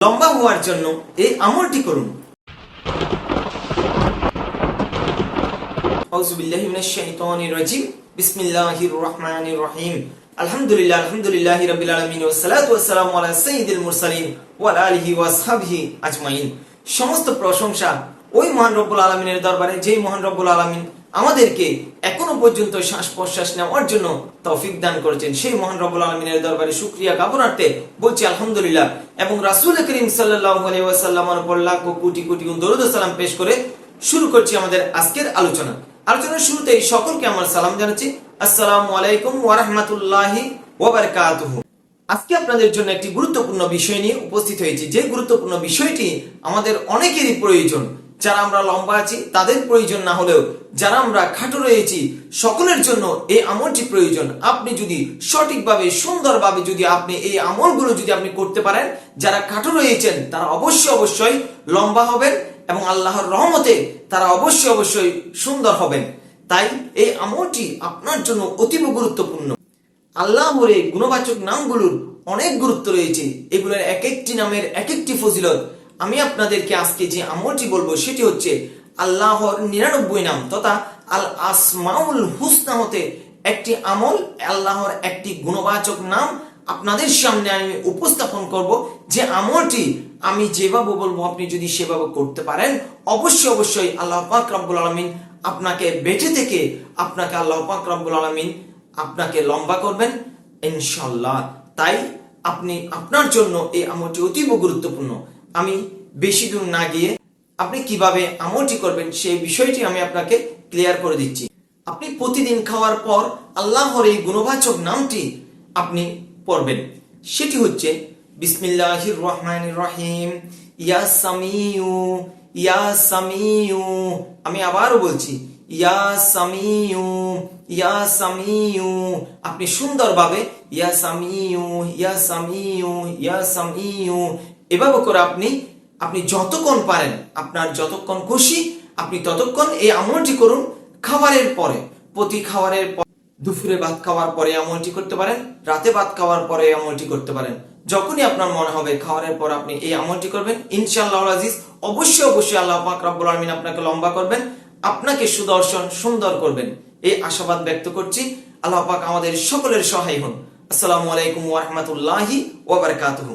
লম্বা হওয়ার জন্য এই আমলটি করুন। আউযু বিল্লাহি মিনাশ শাইতানির রাজিম। বিসমিল্লাহির রহমানির রহিম। আলহামদুলিল্লাহি রাব্বিল আলামিন ওয়াস সালাতু ওয়াস সালামু আলা সাইয়্যিদিল মুরসালিন ওয়া আলা আলিহি ওয়া আসহাবিহি আজমাইন। সমস্ত প্রশংসা ওই মহান রব্বুল আলামিনের দরবারে, যেই মহান রব্বুল আলামিন আমাদেরকে এখনো পর্যন্ত শ্বাস প্রশ্বাস নেওয়ার জন্য তৌফিক দান করেছেন। সেই মহান রব্বুল আলামিনের দরবারে শুকরিয়া জ্ঞাপনার্থে বলছি আলহামদুলিল্লাহ, এবং রাসূল করিম সাল্লাল্লাহু আলাইহি ওয়াসাল্লামের উপর লাখ কোটি কোটি দরুদ ও সালাম পেশ করে শুরু করছি আমাদের আজকের আলোচনার শুরুতেই সকলকে আমার সালাম জানাচ্ছি। আসসালামু আলাইকুম ওয়া রাহমাতুল্লাহি ওয়া বারাকাতুহু। আজকে আপনাদের জন্য একটি গুরুত্বপূর্ণ বিষয় নিয়ে উপস্থিত হয়েছি, যে গুরুত্বপূর্ণ বিষয়টি আমাদের অনেকেরই প্রয়োজন। যারা আমরা লম্বা আছি তাদের প্রয়োজন না হলেও যারা আমরা খাটো রয়েছি সকলের জন্য এই আমলটি প্রয়োজন। আপনি যদি সঠিকভাবে সুন্দরভাবে যদি আপনি এই আমলগুলো যদি আপনি করতে পারেন, যারা খাটো রয়েছেন তারা অবশ্যই লম্বা হবেন এবং আল্লাহর রহমতে তারা অবশ্যই সুন্দর হবেন। তাই এই আমলটি আপনার জন্য অতীব গুরুত্বপূর্ণ। আল্লাহর এই গুণবাচক নামগুলোর অনেক গুরুত্ব রয়েছে, এগুলোর এক একটি নামের এক একটি ফজিলত। আমি আপনাদেরকে আজকে যে আমলটি বলবো সেটি হচ্ছে আল্লাহর 99 নাম তথা আল আসমাউল হুসনা হতে একটি আমল, আল্লাহর একটি গুণবাচক নাম আপনাদের সামনে আমি উপস্থাপন করব। যে আমলটি আমি যেভাবে বলবো আপনি যদি সেভাবে করতে পারেন, অবশ্যই আল্লাহ পাক রব্বুল আলামিন আপনাকে বেঁচে থেকে আপনাকে আল্লাহ পাক রব্বুল আলামিন আপনাকে লম্বা করবেন ইনশাআল্লাহ। তাই আপনার জন্য এই আমলটি অতীব গুরুত্বপূর্ণ। আমি বেশি দূর না গিয়ে আপনি কিভাবে আমলটি করবেন সেই বিষয়টি আমি আপনাকে ক্লিয়ার করে দিচ্ছি। আপনি প্রতিদিন খাওয়ার পর আল্লাহর এই গুণবাচক নামটি আপনি পড়বেন। সেটি হচ্ছে বিসমিল্লাহির রহমানির রহিম। ইয়া সামিউ, ইয়া সামিউ। আমি আবারও বলছি ইয়া সামিউ, ইয়া সামিউ। আপনি সুন্দরভাবে ইয়া সামিউ, ইয়া সামিউ, ইয়া সামিউ এভাবে করে আপনি যতক্ষণ পারেন, আপনার যতক্ষণ খুশি আপনি ততক্ষণ এই আমলটি করুন। খাবারের পরে, প্রতি খাবারের পর, দুপুরে ভাত খাওয়ার পরে আমলটি করতে পারেন, রাতে ভাত খাওয়ার পরে আমলটি করতে পারেন। যখনই আপনার মনে হবে খাওয়ার পর আপনি এই আমলটি করবেন, ইনশাআল্লাহ আজিজ অবশ্যই আল্লাহ পাক রব্বুল আলামিন আপনাকে লম্বা করবেন, আপনাকে সুদর্শন সুন্দর করবেন। এই আশাবাদ ব্যক্ত করছি। আল্লাহ পাক আমাদের সকলের সহায় হন। আসসালামু আলাইকুম ওয়া রাহমাতুল্লাহি ওয়া বারাকাতুহু।